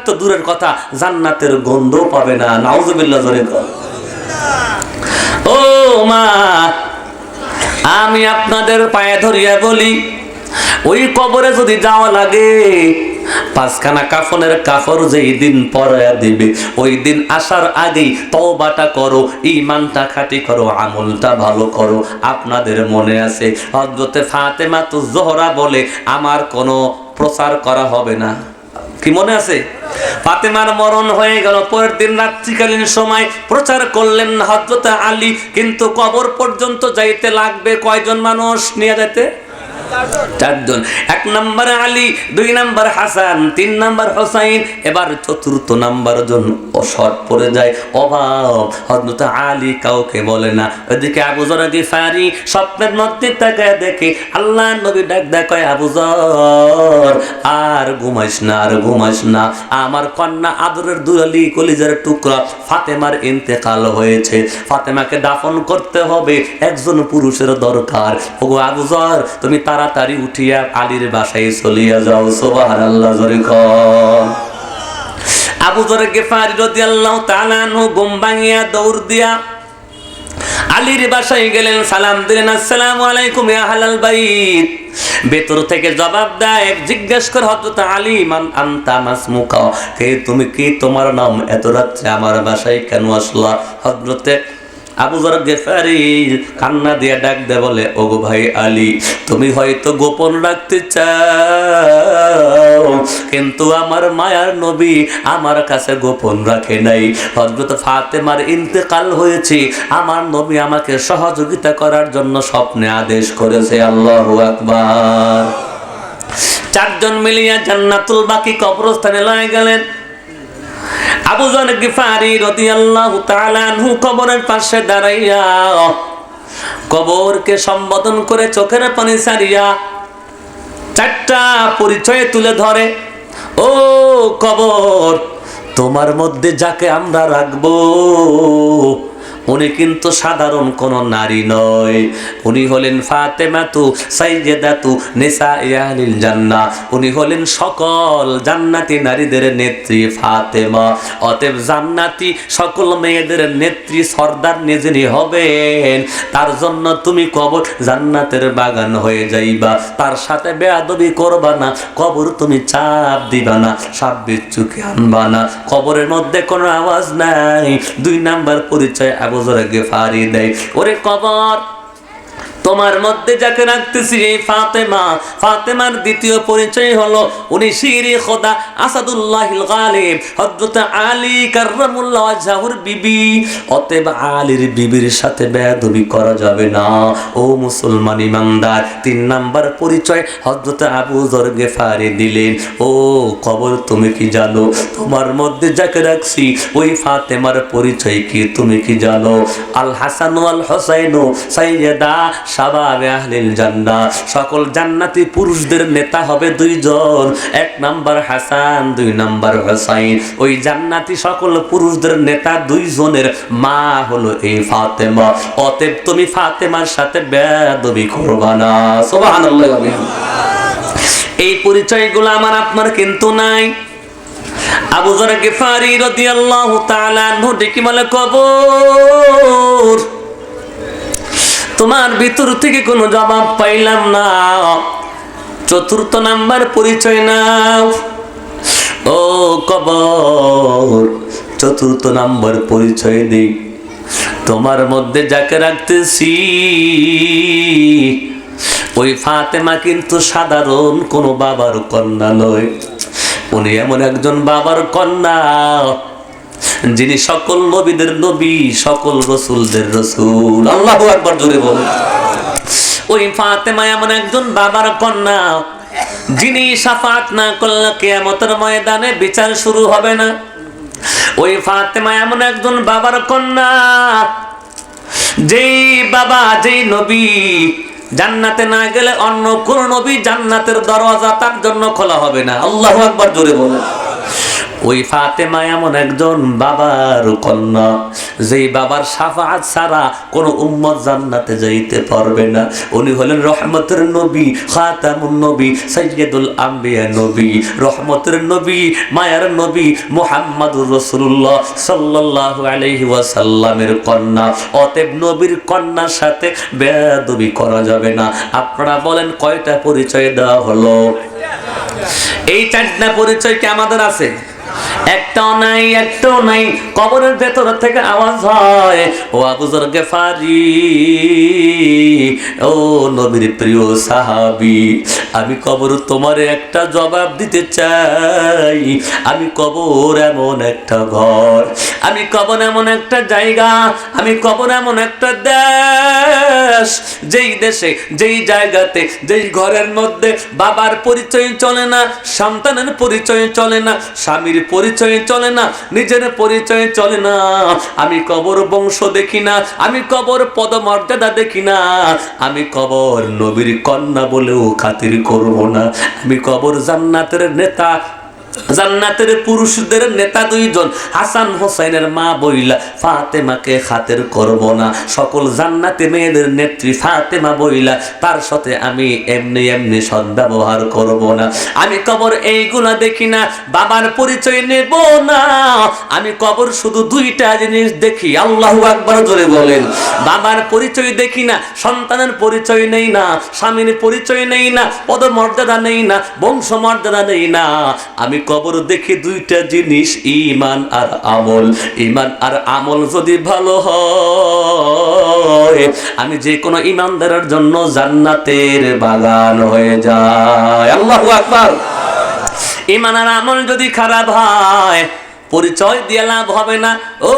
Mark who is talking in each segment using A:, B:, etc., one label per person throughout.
A: তো দূরের কথা, জান্নাতের গন্ধ পাবে না। নাউজুবিল্লাহ জোরে কর। ও মা, আমি আপনাদের পায়ে ধরিয়া বলি, ওই কবরে যদি যাওয়া লাগে, 5খানা কাফনের কাপড় যেই দিন পরায়া দিবে, ওই দিন আসার আগেই তওবাটা করো, ঈমানটা খাঁটি করো, আমলটা ভালো করো। আপনাদের মনে আছে হযরতে ফাতেমাতুজ জোহরা বলে, আমার কোনো প্রচার করা হবে না। কি মনে আছে? ফাতেমার মরণ হয়ে গেল, পরের দিন রাত্রিকালীন সময় প্রচার করলেন হযরত আলী, কিন্তু কবর পর্যন্ত যাইতে লাগবে কয়জন মানুষ নিয়ে যেতে? 4 জন। 1 নম্বর আলী, 2 নম্বর হাসান, 3 নম্বর হোসাইন, এবার 4th নাম্বার জন শর্ট পড়ে যায়। অভাব, হযরত আলী কাউকে বলে না। ওইদিকে আবু যর গিফারি স্বপ্নের মধ্যে তাকায় দেখে আল্লাহর নবী ডাক দেয়, কয় আবু যর, আর ঘুমাইস না, আর ঘুমাইস না, আমার কন্যা আদরের দুলালি কলিজার টুকরা ফাতেমার ইন্তেকাল হয়েছে, ফাতেমাকে দাফন করতে হবে, একজন পুরুষের দরকার। ওগো আবু যর, তুমি তাড়াতাড়ি উঠিয়া আলীর বাসায় চলিয়া যাও। সুবহানাল্লাহ জোরে কর। আবু যর গিফারি রাদিয়াল্লাহু তাআলা আনহু ঘুম ভাঙিয়া দৌড় দিয়া আলীর বাসায় গেলেন, সালাম দিলেন, আসসালামু আলাইকুম ইয়া আহলাল বাইত। ভেতর থেকে জবাব দেয়, জিজ্ঞেস করে হযরত আলী, মান আনতা মাসমুকা, কে তুমি, কি তোমার নাম, এত রাত্রে আমার বাসায় কেন আসলা? হযরতে আবু যর গিফারি কান্না দিয়ে ডাক দে বলে, ওগো ভাই আলী, তুমি হয়তো গোপন রাখতে চাও, কিন্তু আমার মায়ার নবী আমার কাছে গোপন রাখে নাই। হযরত ফাতেমার ইন্তেকাল হয়েছে, আমার নবী আমাকে সহযোগিতা করার জন্য স্বপ্নে আদেশ করেছে। আল্লাহু আকবার। 4 জন মিলিয়া জান্নাতুল বাকি কবরস্থানে লয়ে গেলেন। আবু যর গিফারি রাদিয়াল্লাহু তাআলা আনহু কবরের পাশে দাঁড়াইয়া কবরকে সম্বোধন করে চোখের পানি ছাড়িয়া 4টা পরিচয় তুলে ধরে। ও কবর, তোমার মধ্যে যাকে আমরা রাখবো, উনি কিন্তু সাধারণ কোন নারী নয়, উনি হলেন ফাতেমাতু সাইয়্যিদাতু নিসাই আহলিল জান্নাহ, উনি হলেন সকল জান্নাতি নারীদের নেত্রী ফাতেমা। অতএব জান্নাতি সকল মেয়েদের নেত্রী সর্দার নিজেই হবেন। তার জন্য তুমি কবর জান্নাতের বাগান হয়ে যাইবা, তার সাথে বেয়াদবি করবা না, কবর তুমি চাপ দিবা না, সাপ বিচ্ছুকে আনবা না, কবরের মধ্যে কোনো আওয়াজ নাই। 2 নাম্বার পরিচয় আবু যর গিফারি দেয়, ওরে কবর, তোমার মধ্যে যাকে রাখতেছি এই ফাতেমা, ফাতেমার দ্বিতীয় পরিচয় হলো উনি শিরে খোদা আসাদুল্লাহিল গালিব হযরত আলী কাররামুল্লাহু ওয়াজহুর বিবি। অতএব আলীর বিবির সাথে বেয়াদবি করা যাবে না। ও মুসলমান ইমানদার, 3 নাম্বার পরিচয় হযরত আবু যর গিফারি দিলেন। ও কবর, তুমি কি জানো তোমার মধ্যে যাকে রাখছি ওই ফাতেমার পরিচয় কি, তুমি কি জানো? আল হাসান ওয়াল হুসাইন সাইয়্যিদা শাবাবে আহলিল জান্নাহ, সকল জান্নাতি পুরুষদের নেতা হবে 2 জন, 1 নাম্বার হাসান, 2 নাম্বার হুসাইন। ওই জান্নাতি সকল পুরুষদের নেতা 2 জনের মা হলো এই ফাতেমা। অতএব তুমি ফাতেমার সাথে বেয়াদবি করবা না। সুবহানাল্লাহ। এই পরিচয়গুলো আমার আপনার কিন্তু নাই। আবু যর গিফারি রাদিয়াল্লাহু তাআলা আনহু ডেকে বলে, কবর, তোমার ভিতর থেকে কোনো জবাব পাইলাম না, 4th নাম্বার পরিচয় নাও। ও কবর, 4th নাম্বার পরিচয় দেই, তোমার মধ্যে যাকে রাখতেছি ওই ফাতেমা কিন্তু সাধারণ কোনো বাবার কন্যা নয়, উনি এমন একজন বাবার কন্যা যিনি সকল নবীদের নবী, সকল রাসূলদের রাসূল। আল্লাহু আকবার জোরে বলুন। ওই ফাতেমা এমন একজন বাবার কন্যা যিনি শাফাত না করলে কিয়ামতের ময়দানে বিচার শুরু হবে না। ওই ফাতেমা এমন একজন বাবার কন্যা যেই বাবা, যেই নবী জান্নাতে না গেলে অন্য কোন নবী জান্নাতের দরওয়াজা তার জন্য খোলা হবে না। আল্লাহু আকবার জোরে বলুন। ওই ফাতেমা এমন একজন বাবার কন্যা, যেই বাবার শাফাআত ছাড়া কোন উম্মত জান্নাতে যাইতে পারবে না। উনি হলেন রহমতের নবী, খাতামুন নবী, সাইয়্যিদুল আম্বিয়া নবী, রহমতের নবী, মায়ার নবী মুহাম্মদুর রাসূলুল্লাহ সাল্লাল্লাহু আলাইহি ওয়াসাল্লামের কন্যা। অতএব নবীর কন্যার সাথে বেয়াদবি করা যাবে না। আপনারা বলেন কয়টা পরিচয় দেওয়া হলো? এই চারটা পরিচয় কি আমাদের আছে? একটাও নাই, একটাও নাই। কবরের ভেতর থেকে আওয়াজ হয়, ও আবু যর গিফারি, ও নবীর প্রিয় সাহাবী, আমি কবর তোমার একটা জবাব দিতে চাই। আমি কবর এমন একটা ঘর, আমি কবর এমন একটা জায়গা, আমি কবর এমন একটা দেশ, যেই দেশে, যেই জায়গাতে, যেই ঘরের মধ্যে বাবার পরিচয় চলে না, সন্তানের পরিচয় চলে না, স্বামীর পরিচয় চলে না, নিজের পরিচয় চলে না। আমি কবর বংশ দেখি না, আমি কবর পদমর্যাদা দেখি না, আমি কবর নবীর কন্যা বলেও খাতির করব না। আমি কবর জান্নাতের নেতা, জান্নাতের পুরুষদের নেতা দুইজন, হাসান হোসেনের মা বইলা ফাতেমাকে খাতির করব না। সকল জান্নাতি মেয়েদের নেত্রী ফাতেমা বইলা তার সাথে আমি এমনি এমনি সদ্ব্যবহার করব না। আমি কবর এইগুলা দেখি না, বাবার পরিচয় নেব না। আমি কবর শুধু দুইটা জিনিস দেখি, আল্লাহু আকবার জোরে বলেন। বাবার পরিচয় দেখি না, সন্তানের পরিচয় নেই না, স্বামীর পরিচয় নেই না, পদমর্যাদা নেই না, বংশমর্যাদা নেই না। আমি কবর দেখি দুইটা জিনিস, ঈমান আর আমল। ঈমান আর আমল যদি ভালো হয়, আমি যে কোনো ঈমানদারের জন্য জান্নাতের বাগান হয়ে যায়। আল্লাহু আকবার। ঈমান আর আমল যদি খারাপ হয়, পরিচয় দিয়ে লাভ হবে না। ও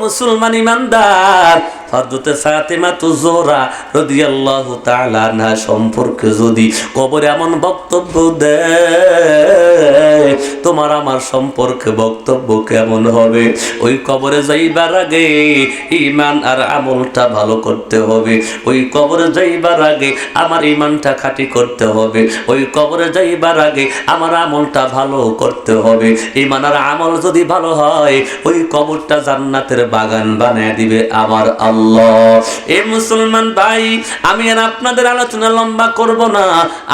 A: মুসলমান ঈমানদার, হযরত ফাতেমা জোহরা রাদিয়াল্লাহু তাআলা আনহা সম্পর্কে যদি কবরে এমন বক্তব্য দেয়, তোমার আমার সম্পর্কে বক্তব্য কেমন হবে? ওই কবরে যাইবার আগে ঈমান আর আমলটা ভালো করতে হবে। ওই কবরে যাইবার আগে আমার ঈমানটা খাঁটি করতে হবে। ওই কবরে যাইবার আগে আমার আমলটা ভালো করতে হবে। ঈমান আর আমল যদি ভালো হয়, ওই কবরটা জান্নাতের বাগান বানিয়ে দিবে আমার আল্লাহ। এ মুসলমান ভাই, আমি আর আপনাদের আলোচনা লম্বা করব না।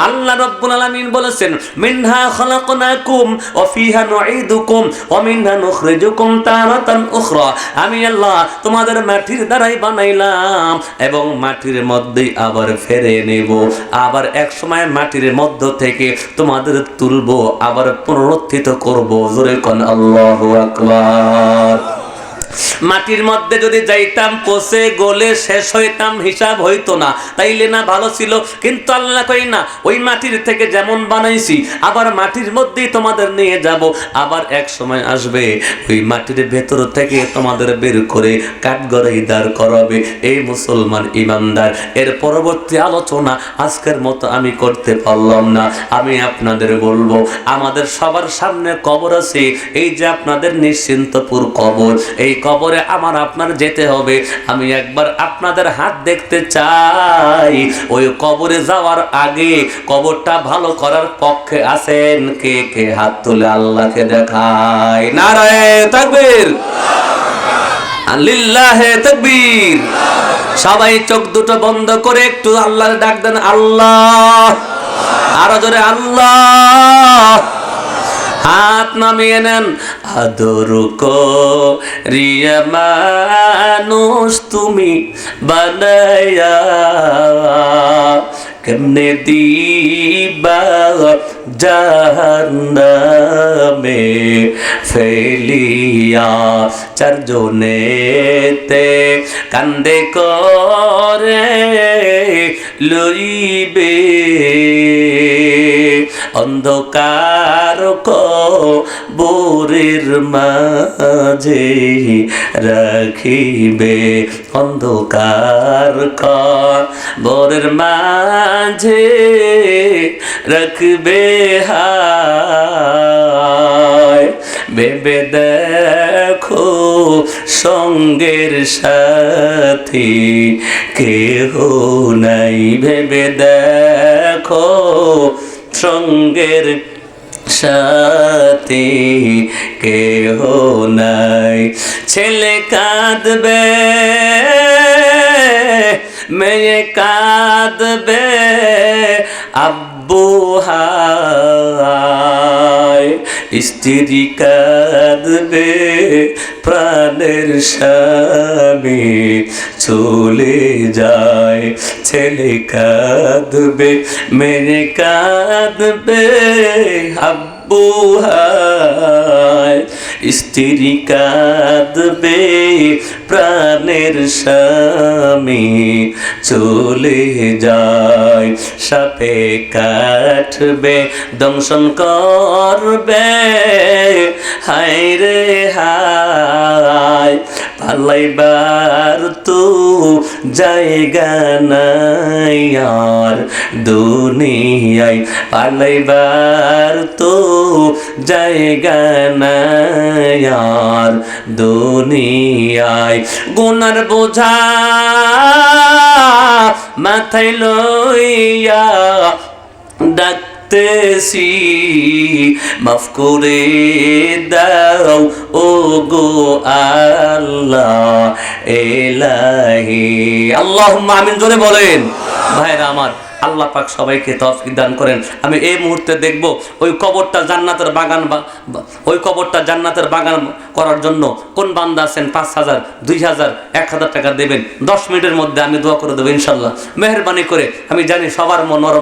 A: আল্লাহ রাব্বুল আলামিন বলেছেন, মিনহা খালাকনাকুম ওয়া ফিহা নুঈদুকুম ওয়া মিনহা নুখরিজুকুম তারাতান উখরা। আমি আল্লাহ তোমাদের মাটির দ্বারাই বানাইলাম এবং মাটির মধ্যেই আবার ফেরে নেব। আবার এক সময় মাটির মধ্য থেকে তোমাদের তুলবো, আবার পুনরুত্থিত করব। জোরে কোন আল্লাহু আকবার। মাটির মধ্যে যদি যাইতাম, পচে গলে শেষ হইতাম, হিসাব হইতো না, তাইলে না ভালো ছিল? কিন্তু আল্লাহ কই না, ওই মাটির থেকে যেমন বানাইছি আবার মাটির মধ্যেই তোমাদের নিয়ে যাব। আবার এক সময় আসবে, ওই মাটির ভেতর থেকে তোমাদের বের করে কাঠগড়াই দাঁড় করাবে। এই মুসলমান ঈমানদার, এর পরবর্তী আলোচনা আজকের মতো আমি করতে পারলাম না। আমি আপনাদের বলবো, আমাদের সবার সামনে কবর আছে। এই যে আপনাদের নিশ্চিন্তপুর কবর, এই কবরে আমার আপনার যেতে হবে। আমি একবার আপনাদের হাত দেখতে চাই। ওই কবরে যাওয়ার আগে কবরটা ভালো করার পক্ষে আছেন কে কে? হাত তুলে আল্লাহকে দেখায়। নারায়ে তাকবীর, লিল্লাহে তাকবীর। সবাই চোখ দুটো বন্ধ করে একটু আল্লাহর ডাক দেন, আল্লাহ। আরো জোরে আল্লাহ। হাত নামিয়ে নেন। আদর করিয়া মানুষ তুমি বানায়া, কেমনে দিবা জাহান্নামে ফেলিয়া। চারজনেতে কান্দে করে লইবে, অন্ধকার কবরের মাঝে রাখিবে, অন্ধকার কবরের মাঝে রাখবে। হায় ভেবে দেখো, সঙ্গের সাথী কেহ নাই। ভেবে দেখো, সঙ্গের সাথে কেহ নাই। ছেলে কাঁদবে, মেয়ে কাঁদবে, আব্বু হায়। স্ত্রী কাঁদবে, প্রাণের স্বামী চলে যায়। ছেলে কাঁদবে, মেয়ে কাঁদবে, আব্বু হায়। স্ত্রী কাঁদবে, প্রাণের স্বামী চলে যায়। সাপে কাটবে, দংশন করবে, হায় রে হায়। পালাইবার তো জায়গা নাই আর দুনিয়ায়, পালাইবার তো জায়গা নাই আর দুনিয়ায়। গুনার বোঝা মাথায় লইয়া ডাকতেছি, মাফ করে দাও ও গো আল্লাহ এলাহি। আল্লাহুম্মা আমিন জোরে বলেন। ভাইরা আমার, আল্লাহ পাক সবাইকে তৌফিক দান করেন। আমি এই মুহূর্তে দেখব ওই কবরটা জান্নাতের বাগান, ওই কবরটা জান্নাতের বাগান করার জন্য কোন বান্দা আছেন 5,000, 2,000, 1,000 টাকা দেবেন। 10 মিনিটের মধ্যে আমি দোয়া করে দেবো ইনশাল্লাহ। মেহেরবানি করে, আমি জানি সবার মন নরম।